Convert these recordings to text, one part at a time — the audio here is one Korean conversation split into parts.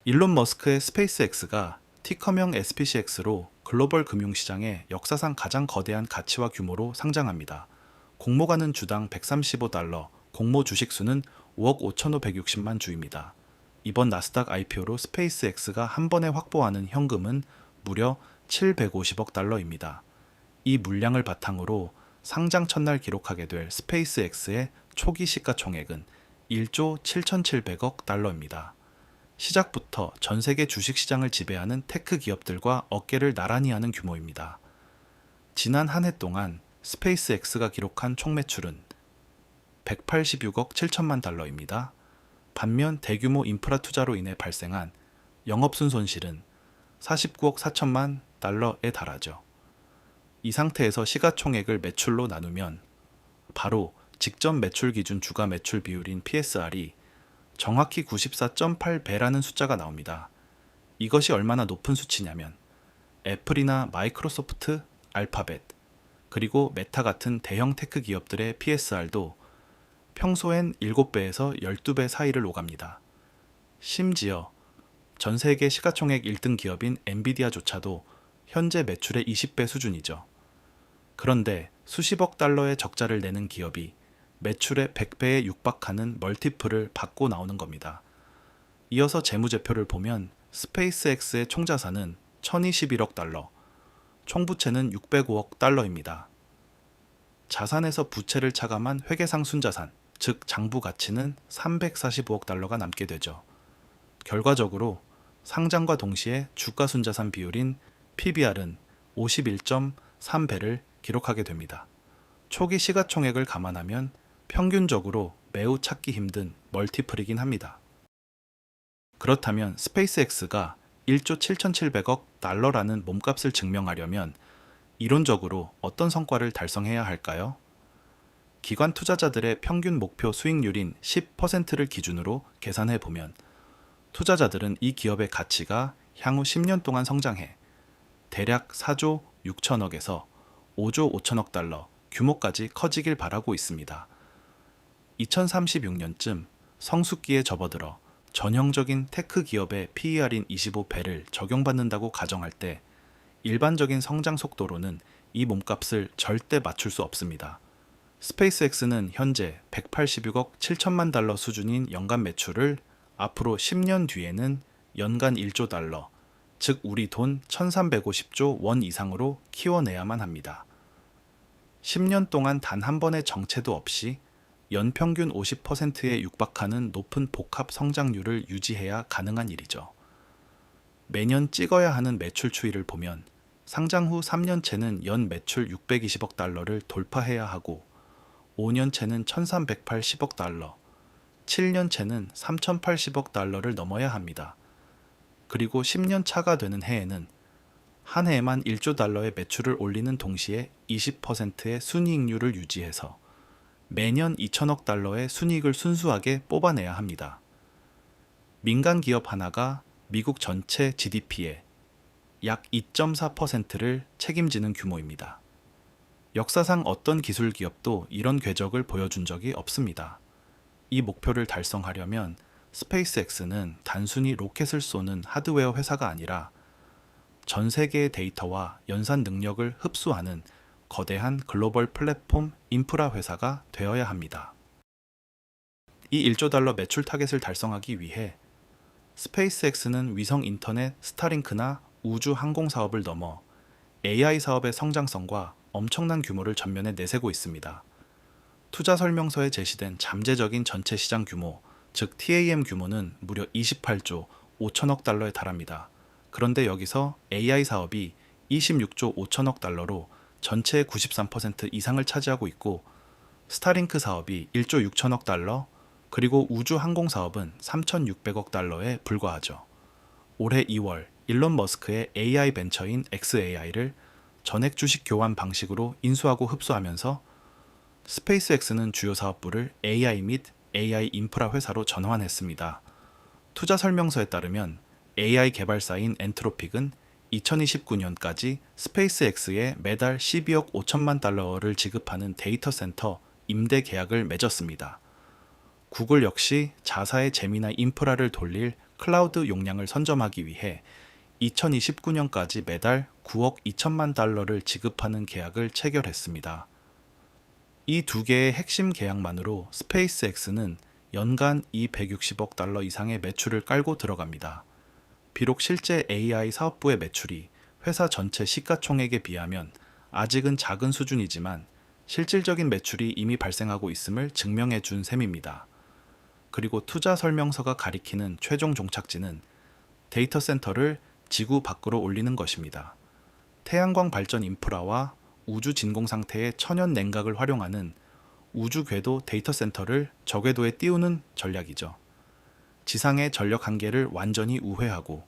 일론 머스크의 스페이스X가 티커명 SPCX로 글로벌 금융시장에 역사상 가장 거대한 가치와 규모로 상장합니다. 공모가는 주당 $135, 공모 주식수는 5억 5,560만 주입니다. 이번 나스닥 IPO로 스페이스X가 한 번에 확보하는 현금은 무려 750억 달러입니다. 이 물량을 바탕으로 상장 첫날 기록하게 될 스페이스X의 초기 시가총액은 1조 7,700억 달러입니다. 시작부터 전 세계 주식시장을 지배하는 테크 기업들과 어깨를 나란히 하는 규모입니다. 지난 한 해 동안 스페이스X가 기록한 총 매출은 186억 7천만 달러입니다. 반면 대규모 인프라 투자로 인해 발생한 영업순 손실은 49억 4천만 달러에 달하죠. 이 상태에서 시가총액을 매출로 나누면 바로 직전 매출 기준 주가 매출 비율인 PSR이 정확히 94.8배라는 숫자가 나옵니다. 이것이 얼마나 높은 수치냐면 애플이나 마이크로소프트, 알파벳, 그리고 메타 같은 대형 테크 기업들의 PSR도 평소엔 7배에서 12배 사이를 오갑니다. 심지어 전 세계 시가총액 1등 기업인 엔비디아조차도 현재 매출의 20배 수준이죠. 그런데 수십억 달러의 적자를 내는 기업이 매출의 100배에 육박하는 멀티플을 받고 나오는 겁니다. 이어서 재무제표를 보면 스페이스X의 총자산은 1021억 달러, 총부채는 605억 달러입니다. 자산에서 부채를 차감한 회계상 순자산, 즉 장부 가치는 345억 달러가 남게 되죠. 결과적으로 상장과 동시에 주가 순자산 비율인 PBR은 51.3배를 기록하게 됩니다. 초기 시가총액을 감안하면 평균적으로 매우 찾기 힘든 멀티플이긴 합니다. 그렇다면 스페이스X가 1조 7,700억 달러라는 몸값을 증명하려면 이론적으로 어떤 성과를 달성해야 할까요? 기관 투자자들의 평균 목표 수익률인 10%를 기준으로 계산해 보면 투자자들은 이 기업의 가치가 향후 10년 동안 성장해 대략 4조 6천억에서 5조 5천억 달러 규모까지 커지길 바라고 있습니다. 2036년쯤 성숙기에 접어들어 전형적인 테크 기업의 PER인 25배를 적용받는다고 가정할 때 일반적인 성장 속도로는 이 몸값을 절대 맞출 수 없습니다. 스페이스X는 현재 186억 7천만 달러 수준인 연간 매출을 앞으로 10년 뒤에는 연간 1조 달러, 즉 우리 돈 1350조 원 이상으로 키워내야만 합니다. 10년 동안 단 한 번의 정체도 없이 연평균 50%에 육박하는 높은 복합 성장률을 유지해야 가능한 일이죠. 매년 찍어야 하는 매출 추이를 보면 상장 후 3년째는 연 매출 620억 달러를 돌파해야 하고 5년째는 1380억 달러, 7년째는 3080억 달러를 넘어야 합니다. 그리고 10년 차가 되는 해에는 한 해에만 1조 달러의 매출을 올리는 동시에 20%의 순이익률을 유지해서 매년 2천억 달러의 순이익을 순수하게 뽑아내야 합니다. 민간 기업 하나가 미국 전체 GDP의 약 2.4%를 책임지는 규모입니다. 역사상 어떤 기술 기업도 이런 궤적을 보여준 적이 없습니다. 이 목표를 달성하려면 스페이스X는 단순히 로켓을 쏘는 하드웨어 회사가 아니라 전 세계의 데이터와 연산 능력을 흡수하는 거대한 글로벌 플랫폼 인프라 회사가 되어야 합니다. 이 1조 달러 매출 타겟을 달성하기 위해 스페이스X는 위성 인터넷 스타링크나 우주 항공 사업을 넘어 AI 사업의 성장성과 엄청난 규모를 전면에 내세우고 있습니다. 투자 설명서에 제시된 잠재적인 전체 시장 규모, 즉 TAM 규모는 무려 28조 5천억 달러에 달합니다. 그런데 여기서 AI 사업이 26조 5천억 달러로 전체의 93% 이상을 차지하고 있고 스타링크 사업이 1조 6천억 달러, 그리고 우주 항공 사업은 3,600억 달러에 불과하죠. 올해 2월 일론 머스크의 AI 벤처인 xAI를 전액 주식 교환 방식으로 인수하고 흡수하면서 스페이스X는 주요 사업부를 AI 및 AI 인프라 회사로 전환했습니다. 투자 설명서에 따르면 AI 개발사인 엔트로픽은 2029년까지 스페이스X에 매달 12억 5천만 달러를 지급하는 데이터 센터 임대 계약을 맺었습니다. 구글 역시 자사의 재미나 인프라를 돌릴 클라우드 용량을 선점하기 위해 2029년까지 매달 9억 2천만 달러를 지급하는 계약을 체결했습니다. 이 두 개의 핵심 계약만으로 스페이스X는 연간 260억 달러 이상의 매출을 깔고 들어갑니다. 비록 실제 AI 사업부의 매출이 회사 전체 시가총액에 비하면 아직은 작은 수준이지만 실질적인 매출이 이미 발생하고 있음을 증명해 준 셈입니다. 그리고 투자 설명서가 가리키는 최종 종착지는 데이터 센터를 지구 밖으로 올리는 것입니다. 태양광 발전 인프라와 우주 진공 상태의 천연 냉각을 활용하는 우주 궤도 데이터 센터를 저궤도에 띄우는 전략이죠. 지상의 전력 한계를 완전히 우회하고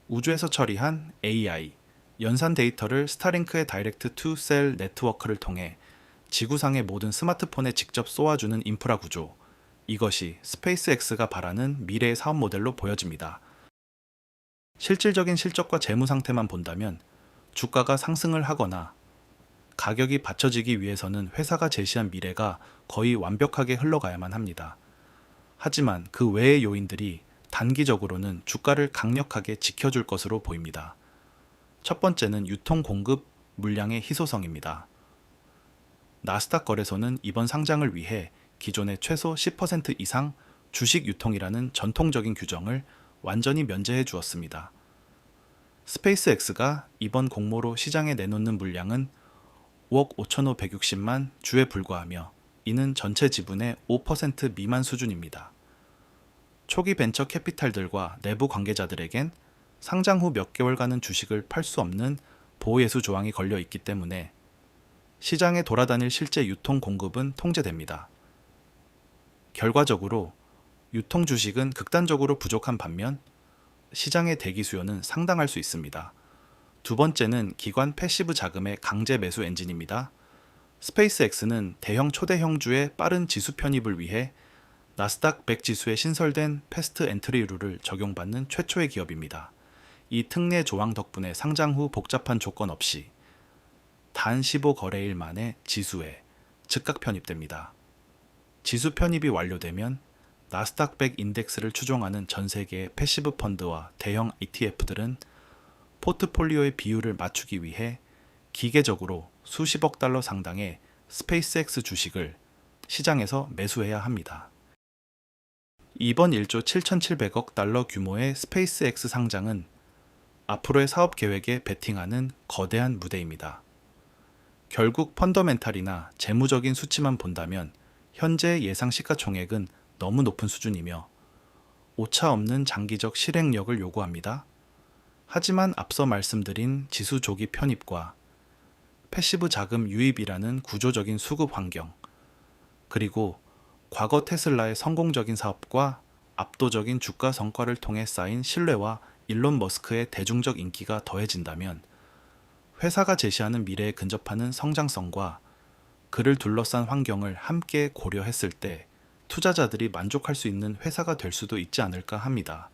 우주에서 처리한 AI, 연산 데이터를 스타링크의 다이렉트 투 셀 네트워크를 통해 지구상의 모든 스마트폰에 직접 쏘아주는 인프라 구조, 이것이 스페이스X가 바라는 미래의 사업 모델로 보여집니다. 실질적인 실적과 재무 상태만 본다면 주가가 상승을 하거나 가격이 받쳐지기 위해서는 회사가 제시한 미래가 거의 완벽하게 흘러가야만 합니다. 하지만 그 외의 요인들이 단기적으로는 주가를 강력하게 지켜줄 것으로 보입니다. 첫 번째는 유통 공급 물량의 희소성입니다. 나스닥 거래소는 이번 상장을 위해 기존의 최소 10% 이상 주식 유통이라는 전통적인 규정을 완전히 면제해 주었습니다. 스페이스X가 이번 공모로 시장에 내놓는 물량은 5억 5,560만 주에 불과하며 이는 전체 지분의 5% 미만 수준입니다. 초기 벤처 캐피탈들과 내부 관계자들에겐 상장 후 몇 개월간은 주식을 팔 수 없는 보호예수 조항이 걸려 있기 때문에 시장에 돌아다닐 실제 유통 공급은 통제됩니다. 결과적으로 유통 주식은 극단적으로 부족한 반면 시장의 대기 수요는 상당할 수 있습니다. 두 번째는 기관 패시브 자금의 강제 매수 엔진입니다. 스페이스X는 대형 초대형주의 빠른 지수 편입을 위해 나스닥 100 지수에 신설된 패스트 엔트리 룰을 적용받는 최초의 기업입니다. 이 특례 조항 덕분에 상장 후 복잡한 조건 없이 단 15거래일 만에 지수에 즉각 편입됩니다. 지수 편입이 완료되면 나스닥 100 인덱스를 추종하는 전 세계의 패시브 펀드와 대형 ETF들은 포트폴리오의 비율을 맞추기 위해 기계적으로 수십억 달러 상당의 스페이스X 주식을 시장에서 매수해야 합니다. 이번 1조 7,700억 달러 규모의 스페이스X 상장은 앞으로의 사업 계획에 베팅하는 거대한 무대입니다. 결국 펀더멘탈이나 재무적인 수치만 본다면 현재 예상 시가총액은 너무 높은 수준이며 오차 없는 장기적 실행력을 요구합니다. 하지만 앞서 말씀드린 지수 조기 편입과 패시브 자금 유입이라는 구조적인 수급 환경, 그리고 과거 테슬라의 성공적인 사업과 압도적인 주가 성과를 통해 쌓인 신뢰와 일론 머스크의 대중적 인기가 더해진다면 회사가 제시하는 미래에 근접하는 성장성과 그를 둘러싼 환경을 함께 고려했을 때 투자자들이 만족할 수 있는 회사가 될 수도 있지 않을까 합니다.